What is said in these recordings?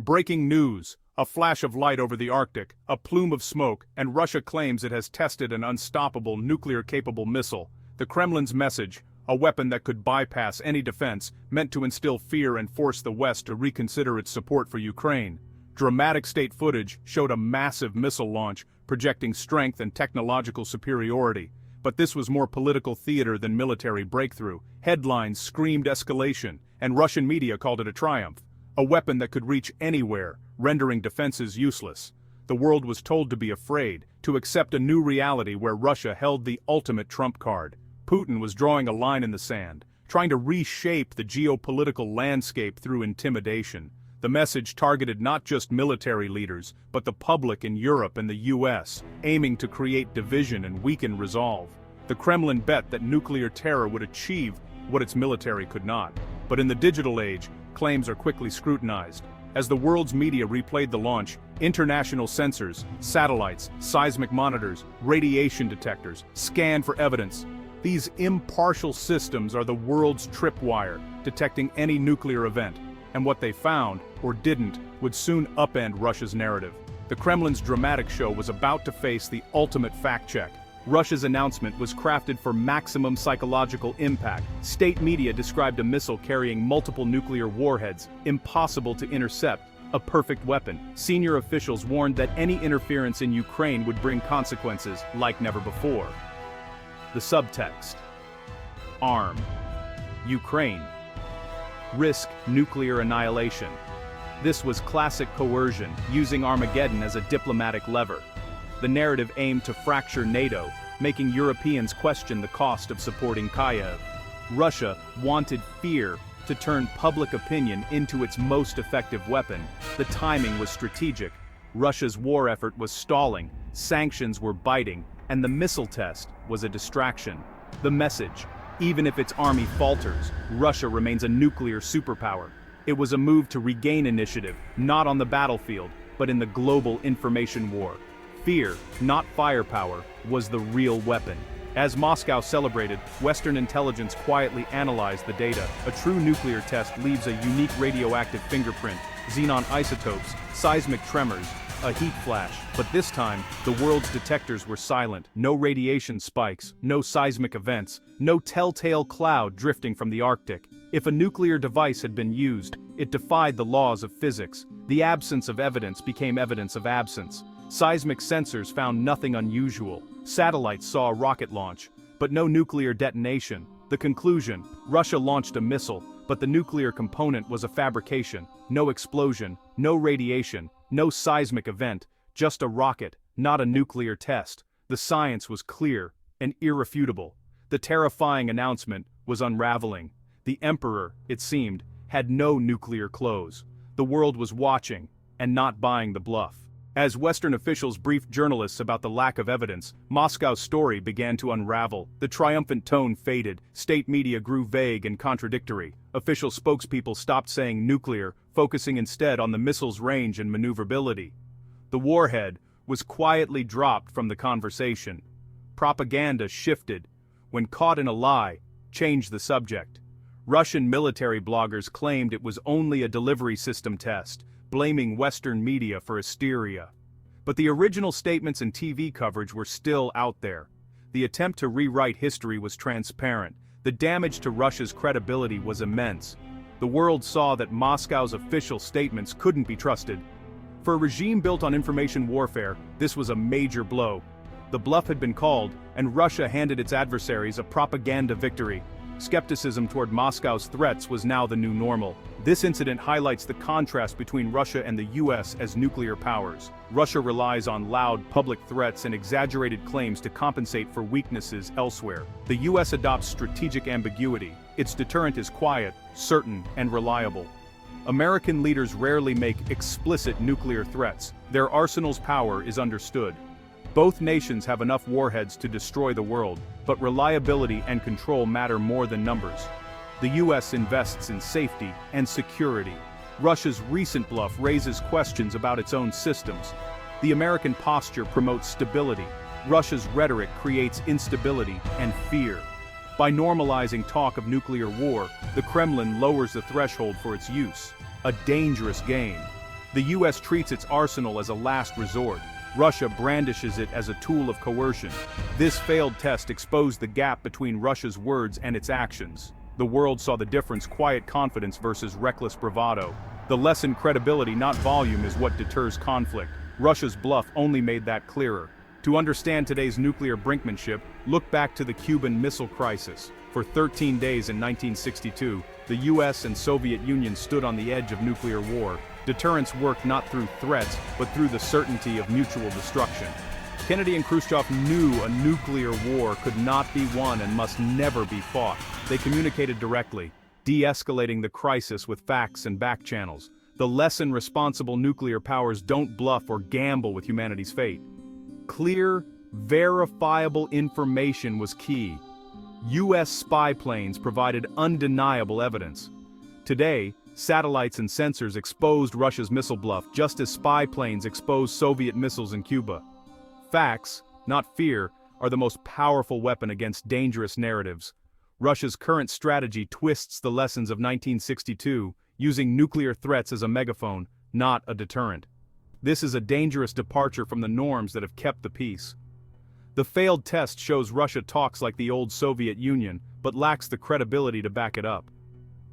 Breaking news. A flash of light over the Arctic, a plume of smoke, and Russia claims it has tested an unstoppable nuclear-capable missile. The Kremlin's message, a weapon that could bypass any defense, meant to instill fear and force the West to reconsider its support for Ukraine. Dramatic state footage showed a massive missile launch, projecting strength and technological superiority. But this was more political theater than military breakthrough. Headlines screamed escalation, and Russian media called it a triumph. A weapon that could reach anywhere, rendering defenses useless. The world was told to be afraid, to accept a new reality where Russia held the ultimate trump card. Putin was drawing a line in the sand, trying to reshape the geopolitical landscape through intimidation. The message targeted not just military leaders, but the public in Europe and the US, aiming to create division and weaken resolve. The Kremlin bet that nuclear terror would achieve what its military could not. But in the digital age, claims are quickly scrutinized. As the world's media replayed the launch, international sensors, satellites, seismic monitors, radiation detectors scanned for evidence. These impartial systems are the world's tripwire, detecting any nuclear event. And what they found, or didn't, would soon upend Russia's narrative. The Kremlin's dramatic show was about to face the ultimate fact check. Russia's announcement was crafted for maximum psychological impact. State media described a missile carrying multiple nuclear warheads, impossible to intercept, a perfect weapon. Senior officials warned that any interference in Ukraine would bring consequences like never before. The subtext: arm. Ukraine. Risk nuclear annihilation. This was classic coercion, using Armageddon as a diplomatic lever. The narrative aimed to fracture NATO, making Europeans question the cost of supporting Kyiv. Russia wanted fear to turn public opinion into its most effective weapon. The timing was strategic. Russia's war effort was stalling, sanctions were biting, and the missile test was a distraction. The message: even if its army falters, Russia remains a nuclear superpower. It was a move to regain initiative, not on the battlefield, but in the global information war. Fear, not firepower, was the real weapon. As Moscow celebrated, Western intelligence quietly analyzed the data. A true nuclear test leaves a unique radioactive fingerprint, xenon isotopes, seismic tremors, a heat flash. But this time, the world's detectors were silent. No radiation spikes, no seismic events, no telltale cloud drifting from the Arctic. If a nuclear device had been used, it defied the laws of physics. The absence of evidence became evidence of absence. Seismic sensors found nothing unusual. Satellites saw a rocket launch, but no nuclear detonation. The conclusion: Russia launched a missile, but the nuclear component was a fabrication. No explosion, no radiation, no seismic event, just a rocket, not a nuclear test. The science was clear and irrefutable. The terrifying announcement was unraveling. The emperor, it seemed, had no nuclear clothes. The world was watching, and not buying the bluff. As Western officials briefed journalists about the lack of evidence, Moscow's story began to unravel. The triumphant tone faded, state media grew vague and contradictory. Official spokespeople stopped saying nuclear, focusing instead on the missile's range and maneuverability. The warhead was quietly dropped from the conversation. Propaganda shifted, when caught in a lie, changed the subject. Russian military bloggers claimed it was only a delivery system test, blaming Western media for hysteria. But the original statements and TV coverage were still out there. The attempt to rewrite history was transparent. The damage to Russia's credibility was immense. The world saw that Moscow's official statements couldn't be trusted. For a regime built on information warfare, this was a major blow. The bluff had been called, and Russia handed its adversaries a propaganda victory. Skepticism toward Moscow's threats was now the new normal. This incident highlights the contrast between Russia and the US as nuclear powers. Russia relies on loud public threats and exaggerated claims to compensate for weaknesses elsewhere. The US adopts strategic ambiguity. Its deterrent is quiet, certain, and reliable. American leaders rarely make explicit nuclear threats. Their arsenal's power is understood. Both nations have enough warheads to destroy the world, but reliability and control matter more than numbers. The US invests in safety and security. Russia's recent bluff raises questions about its own systems. The American posture promotes stability. Russia's rhetoric creates instability and fear. By normalizing talk of nuclear war, the Kremlin lowers the threshold for its use. A dangerous game. The US treats its arsenal as a last resort. Russia brandishes it as a tool of coercion. This failed test exposed the gap between Russia's words and its actions. The world saw the difference: quiet confidence versus reckless bravado. The lesson: credibility, not volume, is what deters conflict. Russia's bluff only made that clearer. To understand today's nuclear brinkmanship, look back to the Cuban Missile Crisis. For 13 days in 1962, the US and Soviet Union stood on the edge of nuclear war. Deterrence worked not through threats, but through the certainty of mutual destruction. Kennedy and Khrushchev knew a nuclear war could not be won and must never be fought. They communicated directly, de-escalating the crisis with facts and back channels. The lesson: responsible nuclear powers don't bluff or gamble with humanity's fate. Clear, verifiable information was key. US spy planes provided undeniable evidence. Today, satellites and sensors exposed Russia's missile bluff, just as spy planes exposed Soviet missiles in Cuba. Facts, not fear, are the most powerful weapon against dangerous narratives. Russia's current strategy twists the lessons of 1962, using nuclear threats as a megaphone, not a deterrent. This is a dangerous departure from the norms that have kept the peace. The failed test shows Russia talks like the old Soviet Union, but lacks the credibility to back it up.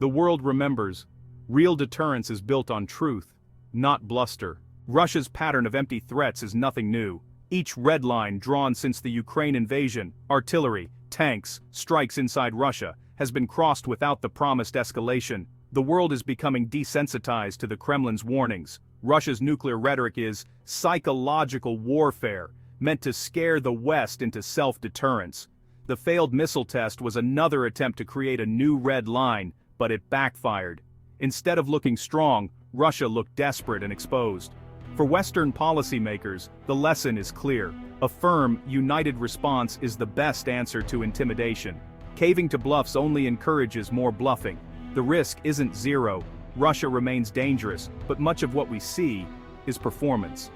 The world remembers: real deterrence is built on truth, not bluster. Russia's pattern of empty threats is nothing new. Each red line drawn since the Ukraine invasion, artillery, tanks, strikes inside Russia, has been crossed without the promised escalation. The world is becoming desensitized to the Kremlin's warnings. Russia's nuclear rhetoric is psychological warfare, meant to scare the West into self-deterrence. The failed missile test was another attempt to create a new red line, but it backfired. Instead of looking strong, Russia looked desperate and exposed. For Western policymakers, the lesson is clear. A firm, united response is the best answer to intimidation. Caving to bluffs only encourages more bluffing. The risk isn't zero. Russia remains dangerous, but much of what we see is performance.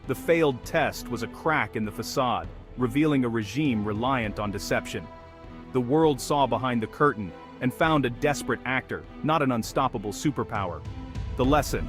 The failed test was a crack in the facade, revealing a regime reliant on deception. The world saw behind the curtain and found a desperate actor, not an unstoppable superpower. The lesson: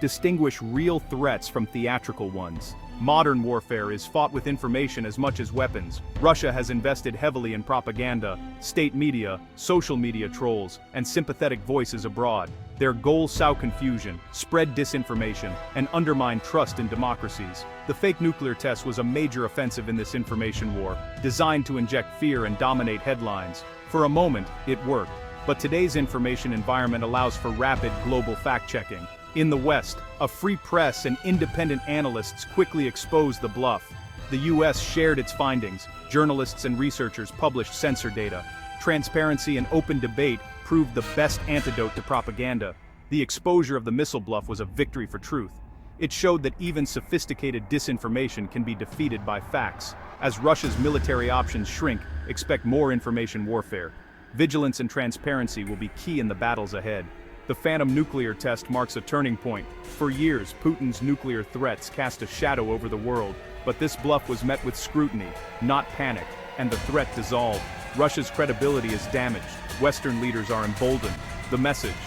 distinguish real threats from theatrical ones. Modern warfare is fought with information as much as weapons. Russia has invested heavily in propaganda, state media, social media trolls, and sympathetic voices abroad. Their goals sow confusion, spread disinformation, and undermine trust in democracies. The fake nuclear test was a major offensive in this information war, designed to inject fear and dominate headlines. For a moment, it worked, but today's information environment allows for rapid global fact-checking. In the West, a free press and independent analysts quickly exposed the bluff. The US shared its findings. Journalists and researchers published censor data. Transparency and open debate proved the best antidote to propaganda. The exposure of the missile bluff was a victory for truth. It showed that even sophisticated disinformation can be defeated by facts. As Russia's military options shrink, expect more information warfare. Vigilance and transparency will be key in the battles ahead. The Phantom nuclear test marks a turning point. For years, Putin's nuclear threats cast a shadow over the world, but this bluff was met with scrutiny, not panic, and the threat dissolved. Russia's credibility is damaged. Western leaders are emboldened. The message: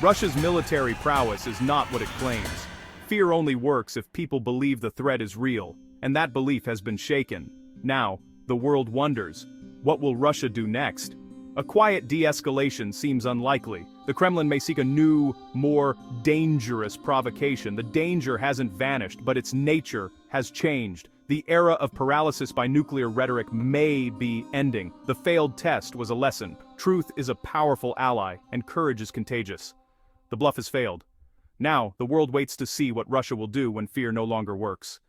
Russia's military prowess is not what it claims. Fear only works if people believe the threat is real, and that belief has been shaken. Now, the world wonders, what will Russia do next? A quiet de-escalation seems unlikely. The Kremlin may seek a new, more dangerous provocation. The danger hasn't vanished, but its nature has changed. The era of paralysis by nuclear rhetoric may be ending. The failed test was a lesson. Truth is a powerful ally, and courage is contagious. The bluff has failed. Now, the world waits to see what Russia will do when fear no longer works.